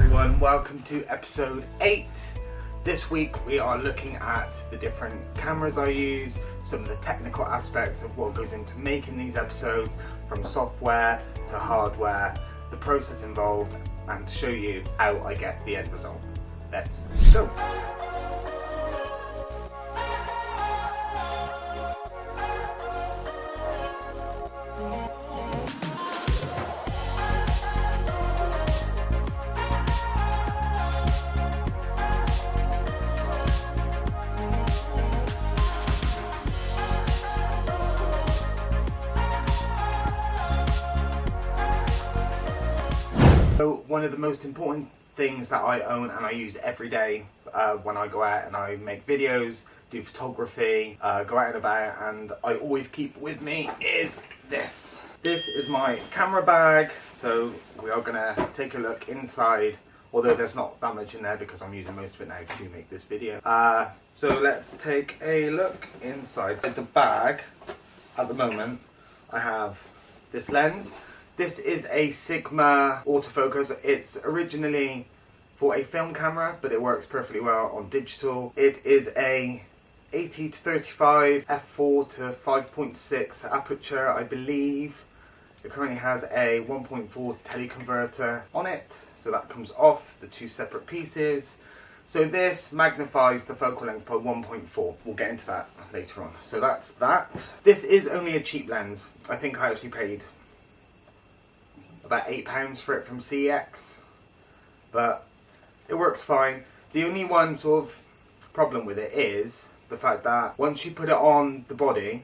everyone, welcome to episode 8. This week we are looking at the different cameras I use, some of the technical aspects of what goes into making these episodes, from software to hardware, the process involved, and to show you how I get the end result. Let's go! So one of the most important things that I own and I use every day when I go out and I make videos, do photography, go out and about, and I always keep with me is this. This is my camera bag, so we are going to take a look inside, although there's not that much in there because I'm using most of it now to make this video. So let's take a look inside. So the bag, at the moment, I have this lens. This is a Sigma autofocus. It's originally for a film camera, but it works perfectly well on digital. It is a 80 to 35 f4 to 5.6 aperture, I believe. It currently has a 1.4 teleconverter on it, so that comes off the two separate pieces. So this magnifies the focal length by 1.4. We'll get into that later on. So that's that. This is only a cheap lens. I think I actually paid about £8 for it from CX, but it works fine. The only one sort of problem with it is the fact that once you put it on the body,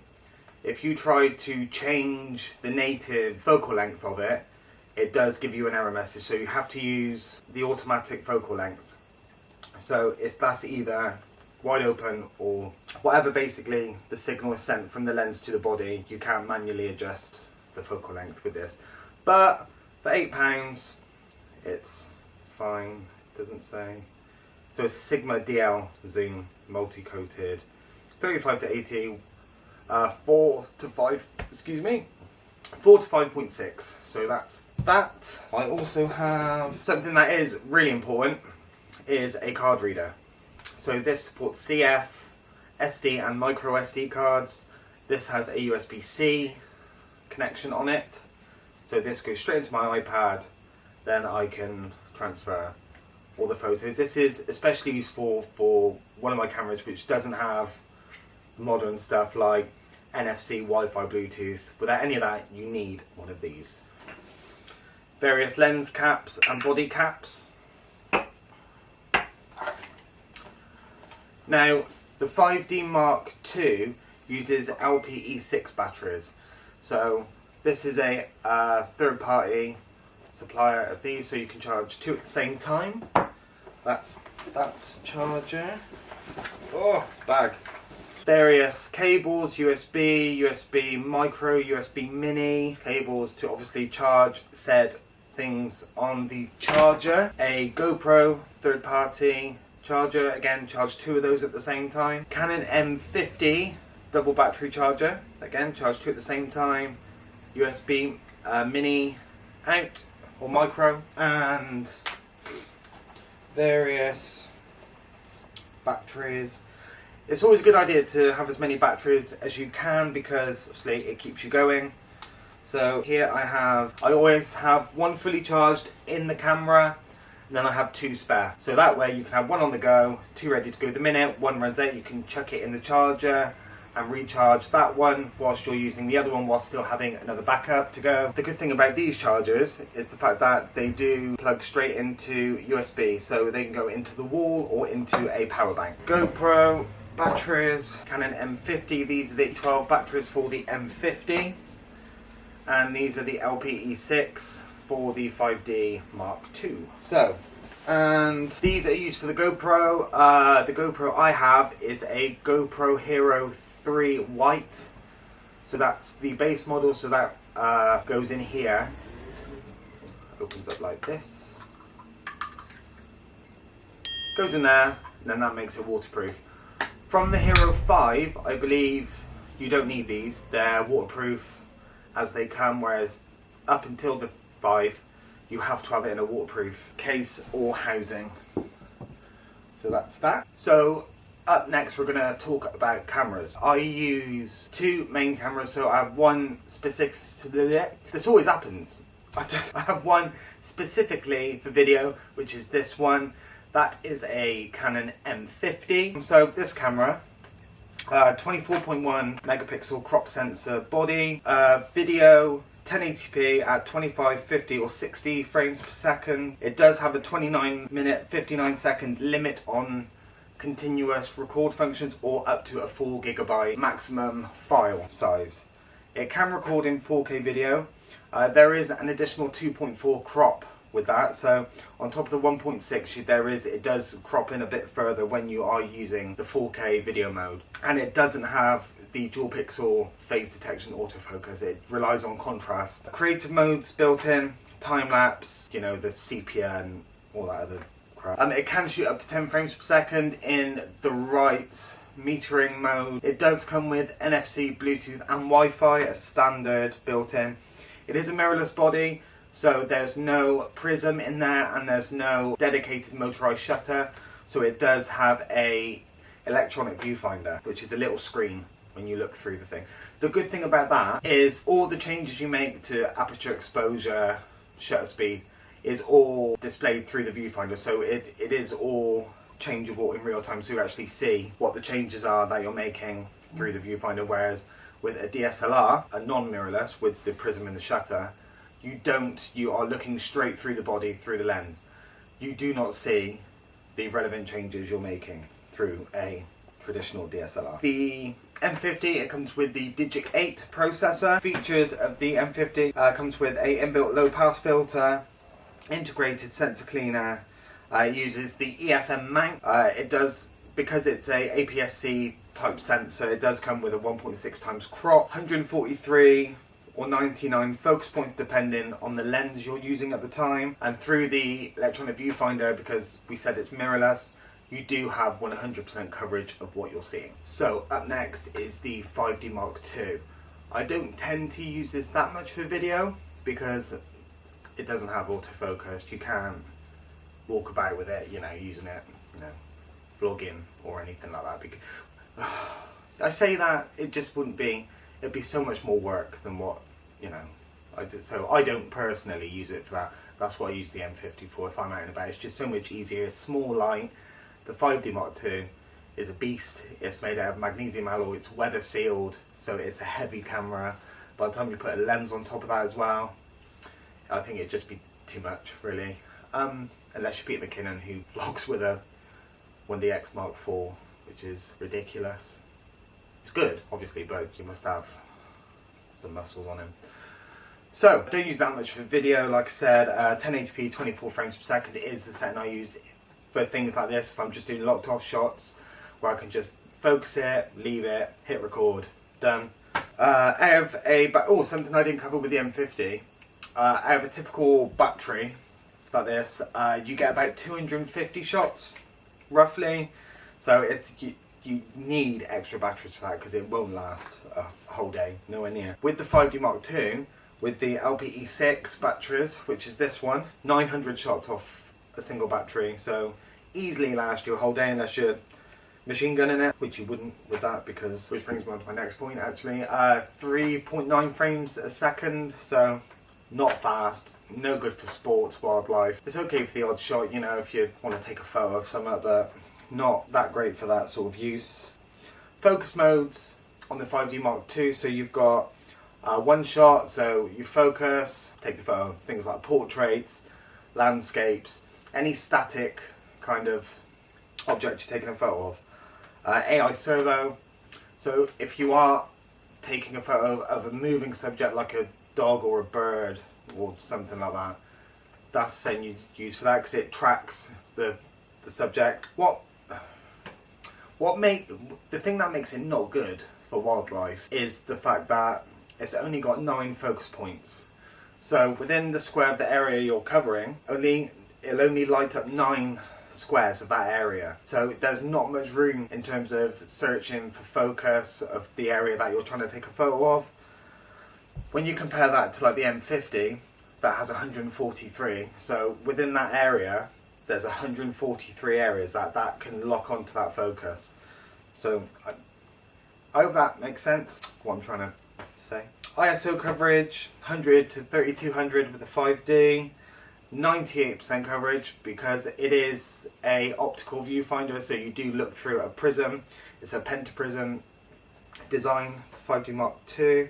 if you try to change the native focal length of it, it does give you an error message, so you have to use the automatic focal length. So that's either wide open or whatever basically the signal is sent from the lens to the body, you can't manually adjust the focal length with this. But for £8, it's fine. Doesn't say. So it's a Sigma DL zoom, multi-coated, 35 to 80, 4 to 5.6. So that's that. I also have something that is really important, is a card reader. So this supports CF, SD and micro SD cards. This has a USB-C connection on it. So this goes straight into my iPad, then I can transfer all the photos. This is especially useful for one of my cameras which doesn't have modern stuff like NFC, Wi-Fi, Bluetooth. Without any of that, you need one of these. Various lens caps and body caps. Now, the 5D Mark II uses LPE6 batteries. So this is a third-party supplier of these, so you can charge two at the same time. That's that charger. Oh, bag. Various cables, USB, USB micro, USB mini, cables to obviously charge said things on the charger. A GoPro third-party charger, again, charge two of those at the same time. Canon M50 double battery charger, again, charge two at the same time. USB mini out or micro, and various batteries. It's always a good idea to have as many batteries as you can because obviously it keeps you going. So here I always have one fully charged in the camera, and then I have two spare. So that way you can have one on the go, two ready to go. The minute one runs out, you can chuck it in the charger and recharge that one whilst you're using the other one while still having another backup to go. The good thing about these chargers is the fact that they do plug straight into USB, so they can go into the wall or into a power bank. GoPro batteries, Canon M50, these are the 12 batteries for the M50, and these are the LPE6 for the 5D Mark II. So, and these are used for the GoPro. The GoPro I have is a GoPro Hero 3 White. So that's the base model, so that goes in here. Opens up like this. Goes in there, and then that makes it waterproof. From the Hero 5, I believe you don't need these. They're waterproof as they come, whereas up until the 5, you have to have it in a waterproof case or housing. So that's that. So up next we're going to talk about cameras. I use two main cameras, so I have one specific, this always happens. I have one specifically for video, which is this one. That is a Canon M50. So this camera, 24.1 megapixel crop sensor body, video 1080p at 25, 50 or 60 frames per second. It does have a 29-minute, 59-second limit on continuous record functions, or up to a 4 GB maximum file size. It can record in 4K video. There is an additional 2.4 crop with that, so on top of the 1.6 it does crop in a bit further when you are using the 4K video mode. And it doesn't have the dual pixel phase detection autofocus, it relies on contrast. Creative modes built in, time lapse, you know, the sepia and all that other crap. It can shoot up to 10 frames per second in the right metering mode. It does come with NFC, Bluetooth and Wi-Fi as standard built in. It is a mirrorless body, so there's no prism in there and there's no dedicated motorized shutter. So it does have a electronic viewfinder, which is a little screen when you look through the thing. The good thing about that is all the changes you make to aperture exposure, shutter speed, is all displayed through the viewfinder. So it is all changeable in real time, so you actually see what the changes are that you're making through the viewfinder. Whereas with a DSLR, a non-mirrorless with the prism and the shutter, you are looking straight through the body, through the lens. You do not see the relevant changes you're making through a traditional DSLR. The M50, it comes with the Digic 8 processor. Features of the M50 comes with a inbuilt low pass filter, integrated sensor cleaner. It uses the EFM mount. It does, because it's a APS-C type sensor, it does come with a 1.6 times crop, 143 or 99 focus points depending on the lens you're using at the time. And through the electronic viewfinder, because we said it's mirrorless, you do have 100% coverage of what you're seeing. So up next is the 5D Mark II. I don't tend to use this that much for video because it doesn't have autofocus. You can't walk about with it, you know, using it, you know, vlogging or anything like that. Because I say that, it just wouldn't be, it'd be so much more work than what, you know, I did. So I don't personally use it for that. That's what I use the M50 for if I'm out and about. It's just so much easier, small light. The 5D Mark II is a beast. It's made out of magnesium alloy, it's weather sealed, so it's a heavy camera. By the time you put a lens on top of that as well, I think it'd just be too much, really. Unless you're Peter McKinnon, who vlogs with a 1DX Mark IV, which is ridiculous. It's good, obviously, but you must have some muscles on him. So, don't use that much for video, like I said. 1080p, 24 frames per second is the setting I use for things like this. If I'm just doing locked off shots, where I can just focus it, leave it, hit record, done. Out of something I didn't cover with the M50, out of a typical battery like this, you get about 250 shots, roughly. So you need extra batteries for that because it won't last a whole day, nowhere near. With the 5D Mark II, with the LPE6 batteries, which is this one, 900 shots off a single battery, so easily last you a whole day unless you're machine gunning it, which you wouldn't with that, because, which brings me on to my next point actually. 3.9 frames a second, so not fast, no good for sports, wildlife. It's okay for the odd shot, you know, if you want to take a photo of something, but not that great for that sort of use. Focus modes on the 5D Mark II, so you've got one shot, so you focus, take the photo, things like portraits, landscapes, any static kind of object you're taking a photo of. AI servo, so if you are taking a photo of a moving subject like a dog or a bird or something like that, that's the same you use for that because it tracks the subject. The thing that makes it not good for wildlife is the fact that it's only got 9 focus points. So within the square of the area you're covering, it'll only light up 9 squares of that area. So there's not much room in terms of searching for focus of the area that you're trying to take a photo of. When you compare that to like the M50, that has 143. So within that area, there's 143 areas that can lock onto that focus. So I hope that makes sense, what I'm trying to say. ISO coverage, 100 to 3200 with a 5D. 98% coverage because it is a optical viewfinder, so you do look through a prism. It's a pentaprism design, 5D Mark II.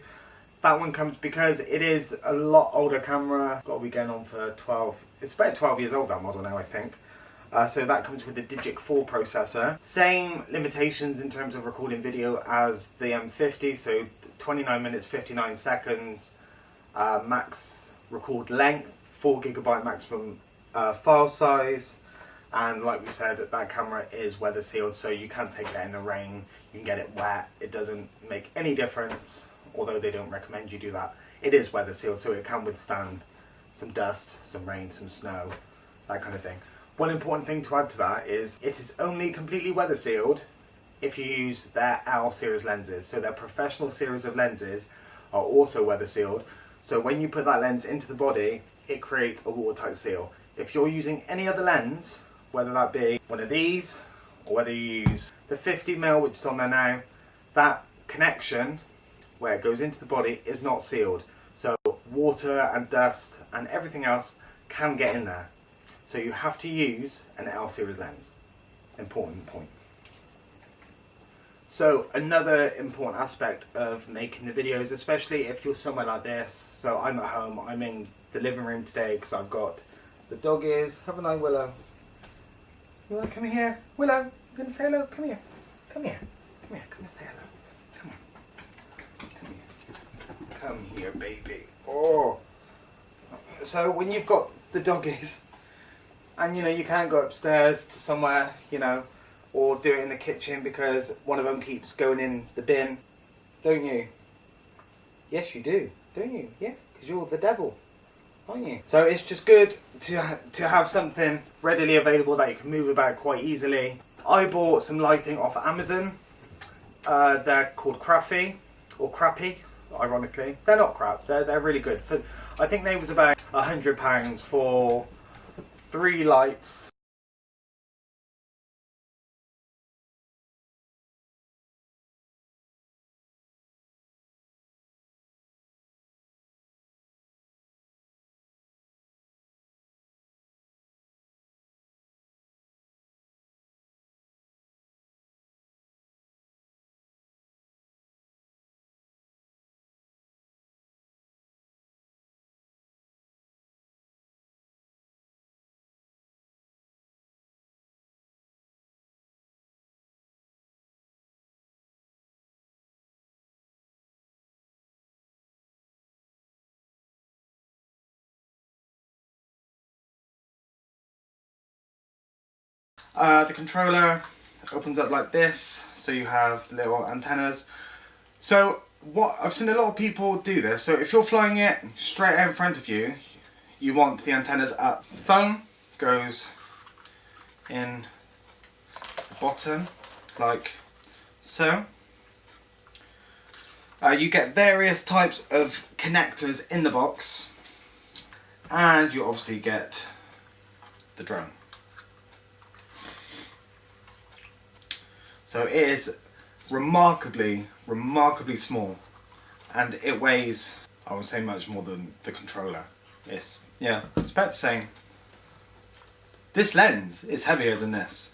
That one comes because it is a lot older camera. Got to be going on for 12. It's about 12 years old, that model now, I think. So that comes with a Digic 4 processor. Same limitations in terms of recording video as the M50, so 29 minutes 59 seconds, max record length, 4GB maximum file size, and like we said, that camera is weather sealed, so you can take that in the rain, you can get it wet, it doesn't make any difference, although they don't recommend you do that. It is weather sealed, so it can withstand some dust, some rain, some snow, that kind of thing. One important thing to add to that is it is only completely weather sealed if you use their L series lenses. So their professional series of lenses are also weather sealed. So when you put that lens into the body, it creates a watertight seal. If you're using any other lens, whether that be one of these, or whether you use the 50mm, which is on there now, that connection where it goes into the body is not sealed. So water and dust and everything else can get in there. So you have to use an L series lens. Important point. So another important aspect of making the videos, especially if you're somewhere like this. So I'm at home, I'm in the living room today because I've got the doggies. Haven't I, Willow? Willow, come here. Willow, you gonna say hello? Come here. Come here. Come here. Come and say hello. Come here. Come here, baby. Oh. So when you've got the doggies, and you can't go upstairs to somewhere, or do it in the kitchen because one of them keeps going in the bin, don't you? Yes, you do, don't you? Yeah, because you're the devil, aren't you? So it's just good to have something readily available that you can move about quite easily. I bought some lighting off Amazon. They're called Crappy, or Crappy, ironically. They're not crap, they're really good. I think they was about £100 for 3 lights. The controller opens up like this, so you have the little antennas. So what I've seen a lot of people do this, so if you're flying it straight out in front of you, you want the antennas up. The phone goes in the bottom, like so. You get various types of connectors in the box, and you obviously get the drone. So it is remarkably small, and it weighs, I would say, much more than the controller. It's about the same. This lens is heavier than this.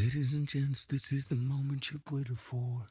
Ladies and gents, this is the moment you've waited for.